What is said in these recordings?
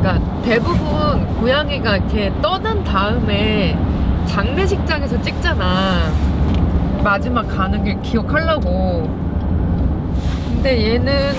그러니까 대부분 고양이가 이렇게 떠난 다음에 장례식장에서 찍잖아. 마지막 가는 길 기억하려고. 근데 얘는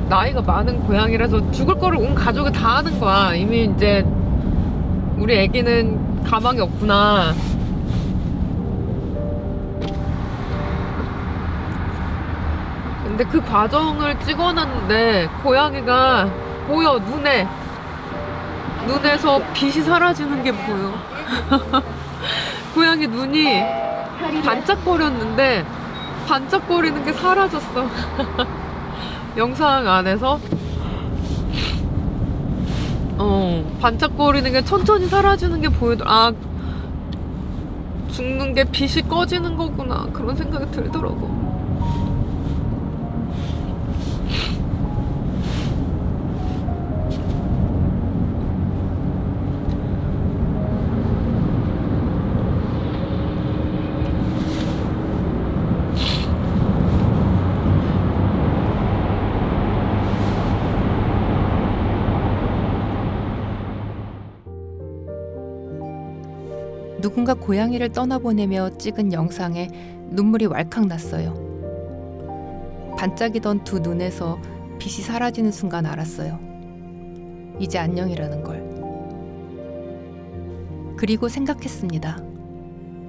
나이가 많은 고양이라서 죽을 거를 온 가족이 다 아는 거야. 이미 이제 우리 애기는 가망이 없구나. 근데 그 과정을 찍어놨는데 고양이가 보여. 눈에서 빛이 사라지는 게 보여. 고양이 눈이 반짝거렸는데 반짝거리는 게 사라졌어. 영상 안에서 반짝거리는 게 천천히 사라지는 게 보이더라. 아, 죽는 게 빛이 꺼지는 거구나, 그런 생각이 들더라고. 누군가 고양이를 떠나보내며 찍은 영상에 눈물이 왈칵 났어요. 반짝이던 두 눈에서 빛이 사라지는 순간 알았어요. 이제 안녕이라는 걸. 그리고 생각했습니다.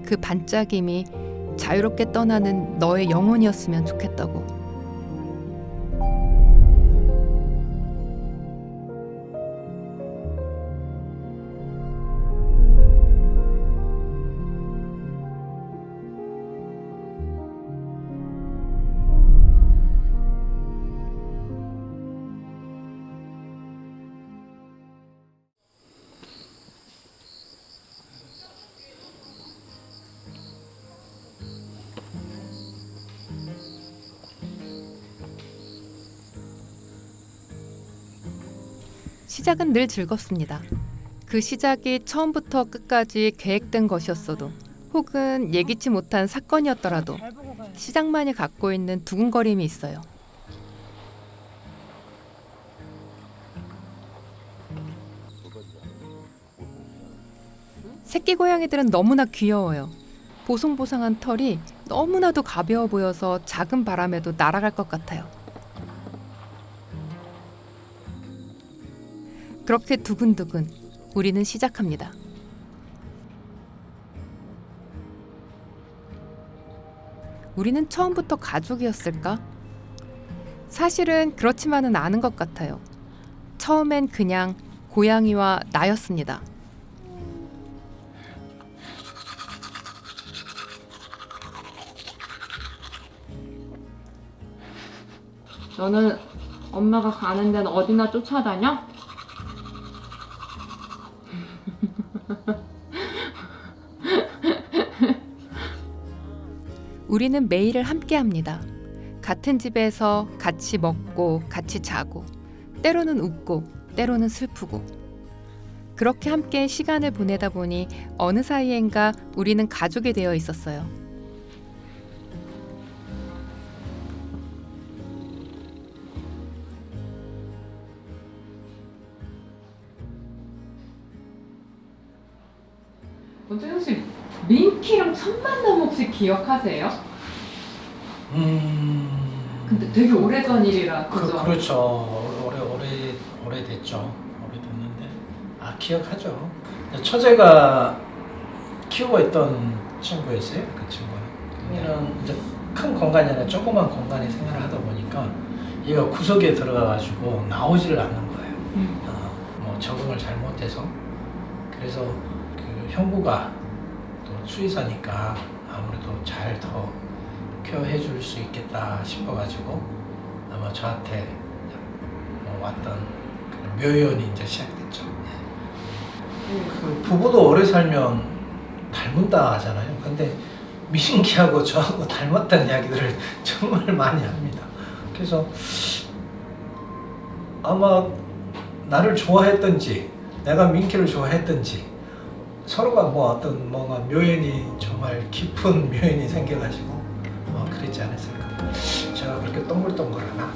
그 반짝임이 자유롭게 떠나는 너의 영혼이었으면 좋겠다고. 시작은 늘 즐겁습니다. 그 시작이 처음부터 끝까지 계획된 것이었어도 혹은 예기치 못한 사건이었더라도 시작만이 갖고 있는 두근거림이 있어요. 새끼 고양이들은 너무나 귀여워요. 보송보송한 털이 너무나도 가벼워 보여서 작은 바람에도 날아갈 것 같아요. 그렇게 두근두근 우리는 시작합니다. 우리는 처음부터 가족이었을까? 사실은 그렇지만은 않은 것 같아요. 처음엔 그냥 고양이와 나였습니다. 너는 엄마가 가는 데는 어디나 쫓아다녀? 우리는 매일을 함께합니다. 같은 집에서 같이 먹고 같이 자고 때로는 웃고 때로는 슬프고 그렇게 함께 시간을 보내다 보니 어느 사이엔가 우리는 가족이 되어 있었어요. 원장님 혹시 민키랑 첫 만남 혹시 기억하세요? 근데 되게 오래전 일이라 그죠? 그렇죠. 오래됐죠. 오래됐는데 기억하죠. 처제가 키우고 있던 친구였어요. 그 친구는. 얘는 이제 큰 공간이 아니라 조그만 공간에 생활을 하다 보니까 얘가 구석에 들어가가지고 나오지를 않는 거예요. 뭐 적응을 잘못해서. 그래서 그 형부가 또 수의사니까 아무래도 잘 더 케어해 줄 수 있겠다 싶어가지고 아마 저한테 왔던 그런 묘연이 이제 시작됐죠. 그 부부도 오래 살면 닮는다 하잖아요. 근데 민기하고 저하고 닮았다는 이야기들을 정말 많이 합니다. 그래서 아마 나를 좋아했던지 내가 민키를 좋아했던지 서로가 뭐 어떤 뭔가 묘연이 정말 깊은 묘연이 생겨가지고 그랬지 않았을까. 제가 그렇게 동글동글하나?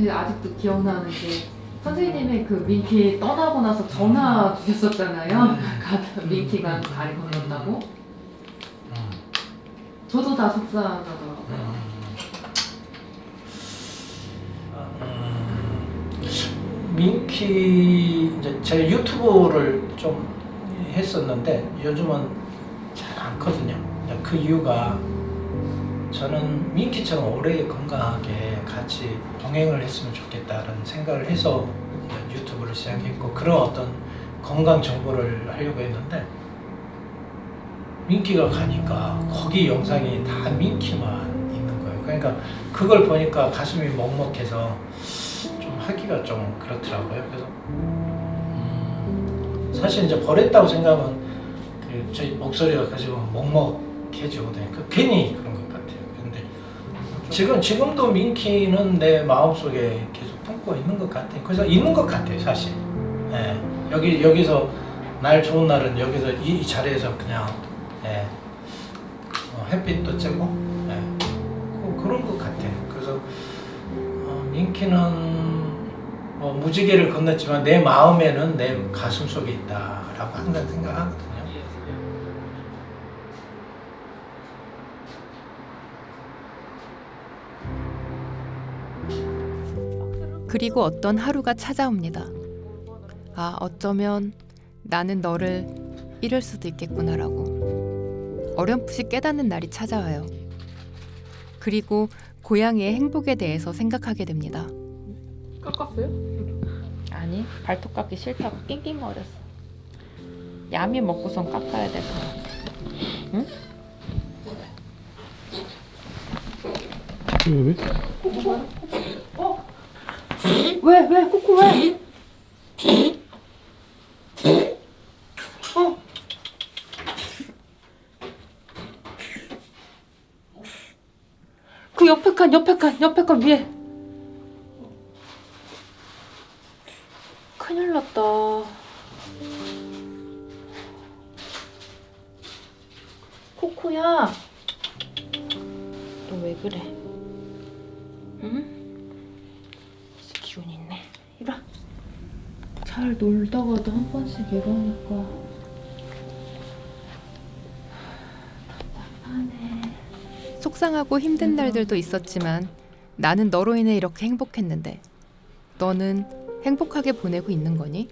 근데 아직도 기억나는 게 선생님이 그 민키 떠나고 나서 전화 주셨었잖아요. 민키가 다리 건넜다고. 저도 다 속상하더라고요. 민키 이제 제가 유튜브를 좀 했었는데 요즘은 잘 않거든요. 그 이유가 저는 민키처럼 오래 건강하게 같이 동행을 했으면 좋겠다는 생각을 해서 유튜브를 시작했고 그런 어떤 건강 정보를 하려고 했는데 민키가 가니까 거기 영상이 다 민키만 있는 거예요. 그러니까 그걸 보니까 가슴이 먹먹해서 좀 하기가 좀 그렇더라고요. 그래서 사실 이제 버렸다고 생각하면 그 저희 목소리가 가지고 먹먹해지거든요. 괜히 그런 것 같아요. 근데 지금도 민키는 내 마음속에 계속 품고 있는 것 같아요. 그래서 있는 것 같아요, 사실. 예. 여기서 날 좋은 날은 여기서 이 자리에서 그냥 예. 햇빛도 쬐고 예. 그런 것 같아요. 그래서 민키는 무지개를 건넜지만 내 마음에는 내 가슴 속에 있다라고 항상 생각하거든요. 그리고 어떤 하루가 찾아옵니다. 아, 어쩌면 나는 너를 잃을 수도 있겠구나라고 어렴풋이 깨닫는 날이 찾아와요. 그리고 고양이의 행복에 대해서 생각하게 됩니다. 깎았어요? 아니, 발톱 깎기 싫다고 낑낑거렸어. 야미 먹고선 깎아야 될 것 같아. 응? 왜? 왜? 코코 왜? 그 옆에 칸 위에. 큰일 났다. 코코야, 너 왜 그래? 응? 기운 있네. 이리 와. 잘 놀다가도 한 번씩 이러니까 답답하네. 속상하고 힘든 날들도 있었지만 나는 너로 인해 이렇게 행복했는데 너는 행복하게 보내고 있는 거니?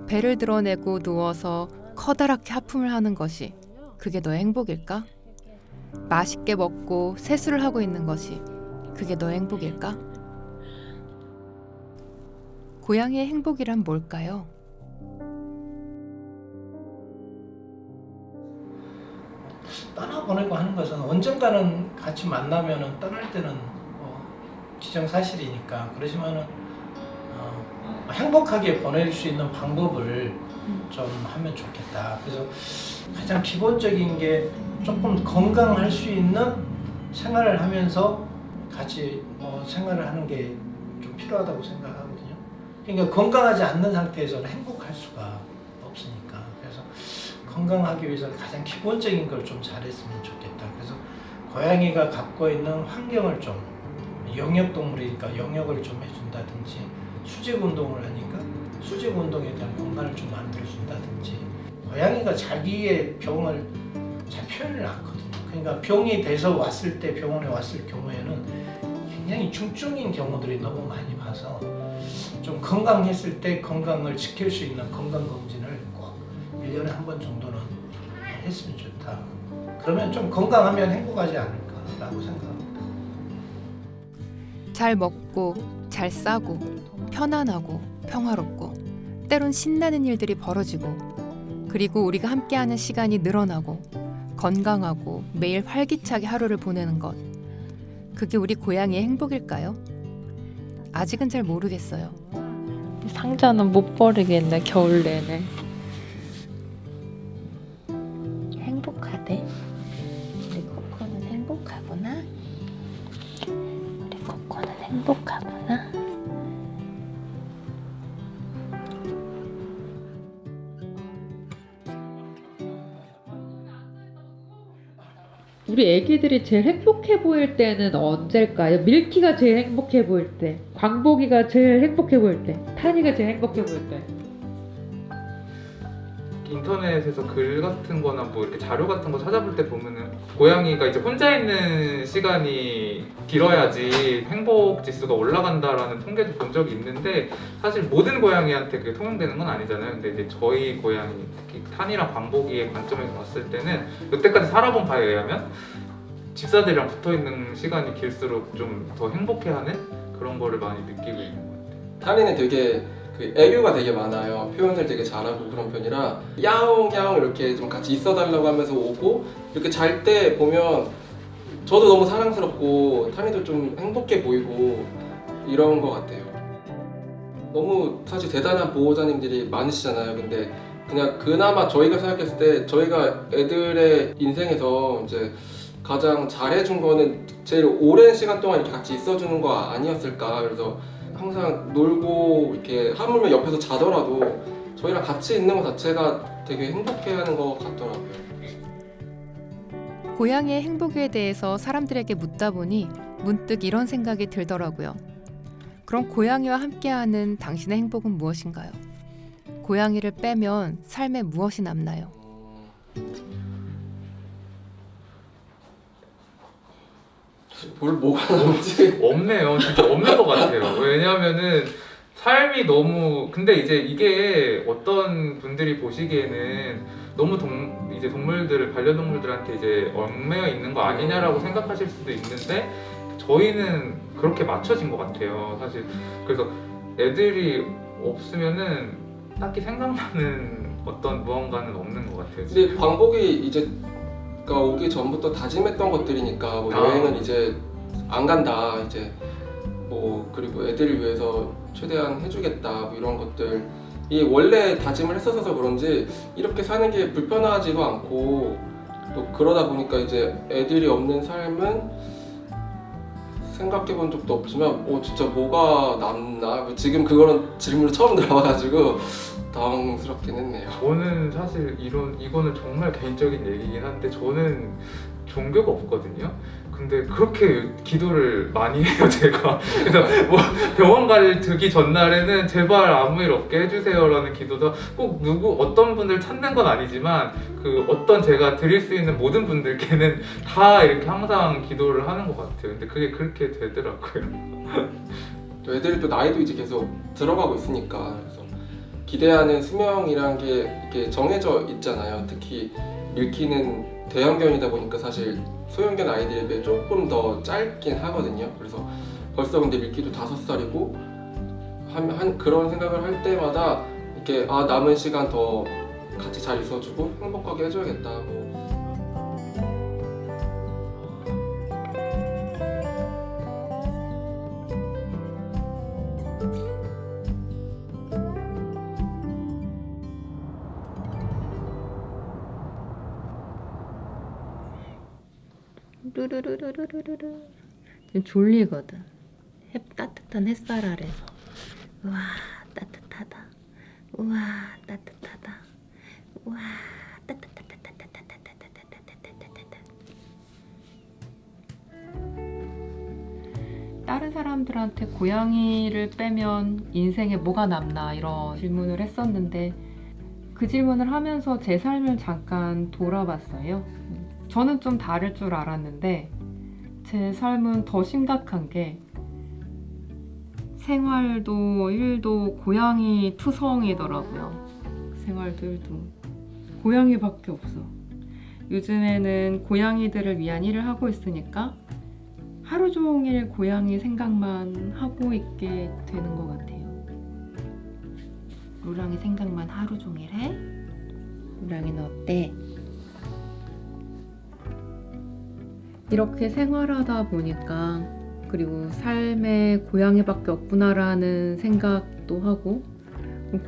배를 드러내고 누워서 커다랗게 하품을 하는 것이 그게 너의 행복일까? 맛있게 먹고 세수를 하고 있는 것이 그게 너의 행복일까? 고양이의 행복이란 뭘까요? 떠나보내고 하는 것은 언젠가는 같이 만나면은 떠날 때는 기정사실이니까 그러지만은 행복하게 보낼 수 있는 방법을 좀 하면 좋겠다. 그래서 가장 기본적인 게 조금 건강할 수 있는 생활을 하면서 같이 생활을 하는 게 좀 필요하다고 생각하거든요. 그러니까 건강하지 않는 상태에서는 행복할 수가 없으니까. 그래서 건강하기 위해서 가장 기본적인 걸 좀 잘했으면 좋겠다. 그래서 고양이가 갖고 있는 환경을 좀 영역동물이니까 영역을 좀 해준다든지 수직 운동을 하니까 수직 운동에 대한 공간을 좀 만들어준다든지 고양이가 자기의 병을 잘 표현을 않거든요. 그러니까 병이 돼서 왔을 때 병원에 왔을 경우에는 굉장히 중증인 경우들이 너무 많이 봐서 좀 건강했을 때 건강을 지킬 수 있는 건강검진을 꼭 1년에 한 번 정도는 했으면 좋다. 그러면 좀 건강하면 행복하지 않을까라고 생각합니다. 잘 먹고 잘 싸고 편안하고 평화롭고 때론 신나는 일들이 벌어지고 그리고 우리가 함께하는 시간이 늘어나고 건강하고 매일 활기차게 하루를 보내는 것 그게 우리 고양이의 행복일까요? 아직은 잘 모르겠어요. 상자는 못 버리겠네 겨울 내내. 행복하대. 우리 코코는 행복하구나. 우리 코코는 행복하구나. 우리 애기들이 제일 행복해 보일 때는 언제일까요? 밀키가 제일 행복해 보일 때, 광복이가 제일 행복해 보일 때, 탄이가 제일 행복해 보일 때. 인터넷에서 글 같은 거나 뭐 이렇게 자료 같은 거 찾아볼 때 보면은 고양이가 이제 혼자 있는 시간이 길어야지 행복 지수가 올라간다라는 통계도 본 적이 있는데 사실 모든 고양이한테 그게 통용되는 건 아니잖아요. 근데 이제 저희 고양이, 특히 탄이랑 광복이의 관점에서 봤을 때는 여태까지 살아본 바에 의하면 집사들이랑 붙어 있는 시간이 길수록 좀 더 행복해하는 그런 거를 많이 느끼고 있는 것 같아요. 탄이는 되게 그 애교가 되게 많아요. 표현을 되게 잘하고 그런 편이라 야옹 야옹 이렇게 좀 같이 있어달라고 하면서 오고 이렇게 잘 때 보면 저도 너무 사랑스럽고 탄이도 좀 행복해 보이고 이런 것 같아요. 너무 사실 대단한 보호자님들이 많으시잖아요. 근데 그냥 그나마 저희가 생각했을 때 저희가 애들의 인생에서 이제 가장 잘해준 거는 제일 오랜 시간 동안 이렇게 같이 있어주는 거 아니었을까. 그래서 항상 놀고 이렇게 하물며 옆에서 자더라도 저희랑 같이 있는 것 자체가 되게 행복해하는 것 같더라고요. 고양이의 행복에 대해서 사람들에게 묻다 보니 문득 이런 생각이 들더라고요. 그럼 고양이와 함께하는 당신의 행복은 무엇인가요? 고양이를 빼면 삶에 무엇이 남나요? 뭐가 남지? 없네요. 진짜 없는 것 같아요. 왜냐하면은 삶이 너무 근데 이제 이게 어떤 분들이 보시기에는 너무 이제 동물들을 반려동물들한테 이제 얽매여 있는 거 아니냐라고 생각하실 수도 있는데 저희는 그렇게 맞춰진 것 같아요. 사실 그래서 애들이 없으면은 딱히 생각나는 어떤 무언가는 없는 것 같아요. 근데 광복이 이제 그러니까 오기 전부터 다짐했던 것들이니까 뭐 여행은 이제 안 간다 이제 뭐 그리고 애들을 위해서 최대한 해주겠다 뭐 이런 것들이 원래 다짐을 했었어서 그런지 이렇게 사는 게 불편하지도 않고 또 그러다 보니까 이제 애들이 없는 삶은 생각해 본 적도 없지만 진짜 뭐가 남나 지금 그거는 질문을 처음 들어봐가지고 당황스럽긴 했네요. 저는 사실 이거는 정말 개인적인 얘기긴 한데 저는 종교가 없거든요. 근데 그렇게 기도를 많이 해요 제가. 그래서 뭐 병원 가기 전날에는 제발 아무 일 없게 해주세요라는 기도도 꼭 어떤 분들 찾는 건 아니지만 그 어떤 제가 드릴 수 있는 모든 분들께는 다 이렇게 항상 기도를 하는 것 같아요. 근데 그게 그렇게 되더라고요. 또 애들이 또 나이도 이제 계속 들어가고 있으니까 그래서 기대하는 수명이란 게 이렇게 정해져 있잖아요. 특히 밀키는 대형견이다 보니까 사실 소형견 아이들에 비해 조금 더 짧긴 하거든요. 그래서 벌써 근데 밀키도 5살이고 그런 생각을 할 때마다 이렇게 남은 시간 더 같이 잘 있어주고 행복하게 해줘야겠다. 루루루루루루루. 졸리거든. 따뜻한 햇살 아래서. 우와 따뜻하다. 우와 따뜻하다. 우와 다른 사람들한테 고양이를 빼면 인생에 뭐가 남나 이런 질문을 했었는데 그 질문을 하면서 제 삶을 잠깐 돌아봤어요. 저는 좀 다를 줄 알았는데 제 삶은 더 심각한 게 생활도 일도 고양이 투성이더라고요. 생활도 일도 고양이밖에 없어. 요즘에는 고양이들을 위한 일을 하고 있으니까 하루 종일 고양이 생각만 하고 있게 되는 것 같아요. 루랑이 생각만 하루 종일 해? 루랑이는 어때? 이렇게 생활하다 보니까 그리고 삶에 고양이밖에 없구나라는 생각도 하고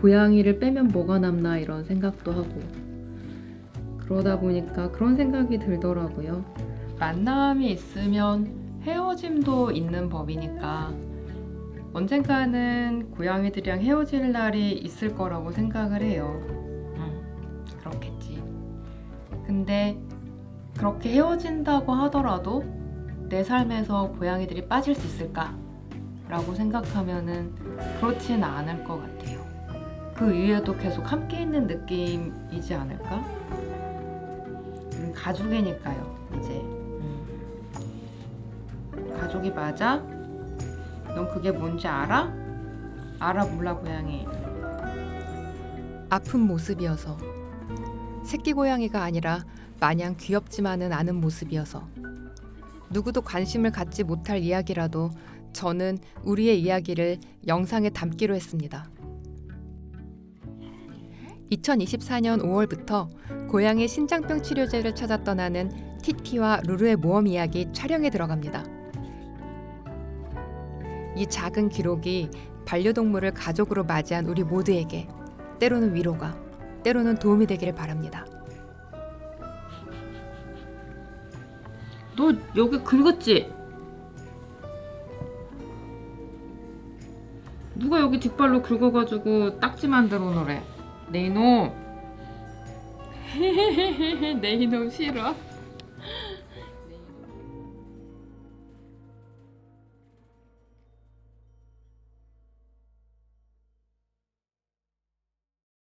고양이를 빼면 뭐가 남나 이런 생각도 하고 그러다 보니까 그런 생각이 들더라고요. 만남이 있으면 헤어짐도 있는 법이니까 언젠가는 고양이들이랑 헤어질 날이 있을 거라고 생각을 해요. 그렇겠지. 근데 그렇게 헤어진다고 하더라도 내 삶에서 고양이들이 빠질 수 있을까? 라고 생각하면은 그렇지는 않을 것 같아요. 그 이후에도 계속 함께 있는 느낌이지 않을까? 가족이니까요, 이제. 가족이 맞아? 넌 그게 뭔지 알아? 알아 몰라 고양이. 아픈 모습이어서, 새끼 고양이가 아니라 마냥 귀엽지만은 않은 모습이어서, 누구도 관심을 갖지 못할 이야기라도 저는 우리의 이야기를 영상에 담기로 했습니다. 2024년 5월부터 고양이 신장병 치료제를 찾아 떠나는 티티와 루루의 모험 이야기 촬영에 들어갑니다. 이 작은 기록이 반려동물을 가족으로 맞이한 우리 모두에게 때로는 위로가, 때로는 도움이 되기를 바랍니다. 너 여기 긁었지? 누가 여기 뒷발로 긁어가지고 딱지 만들어 놓으래. 내 이놈. 내 이놈 싫어.